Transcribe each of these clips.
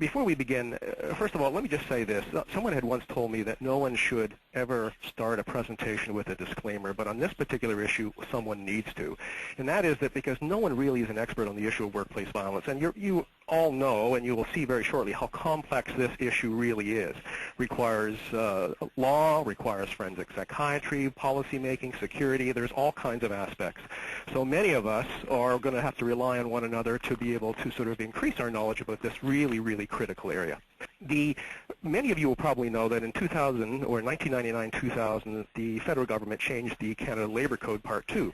Before we begin, first of all, let me just say this. Someone had once told me that no one should ever start a presentation with a disclaimer, but on this particular issue, someone needs to. And that is that because no one really is an expert on the issue of workplace violence, and you all know, and you will see very shortly, how complex this issue really is. Requires law, requires forensic psychiatry, policy making, security. There's all kinds of aspects. So many of us are going to have to rely on one another to be able to sort of increase our knowledge about this really, really critical area. Many of you will probably know that in 2000, or 1999-2000, the federal government changed the Canada Labour Code Part 2.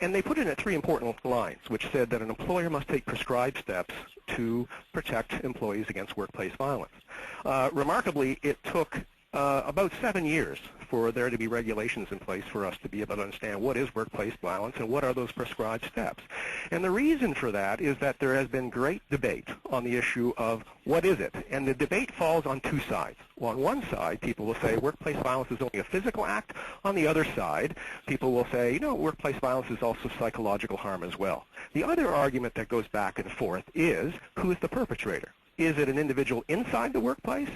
And they put in at 3 important lines, which said that an employer must take prescribed steps to protect employees against workplace violence. Remarkably, it took about 7 years for there to be regulations in place for us to be able to understand what is workplace violence and what are those prescribed steps. And the reason for that is that there has been great debate on the issue of what is it. And the debate falls on 2 sides. Well, on one side, people will say workplace violence is only a physical act. On the other side, people will say, you know, workplace violence is also psychological harm as well. The other argument that goes back and forth is, who is the perpetrator? Is it an individual inside the workplace?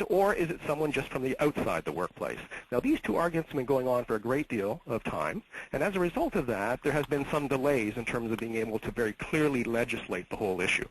Or is it someone just from the outside the workplace? Now, these 2 arguments have been going on for a great deal of time, and as a result of that, there has been some delays in terms of being able to very clearly legislate the whole issue.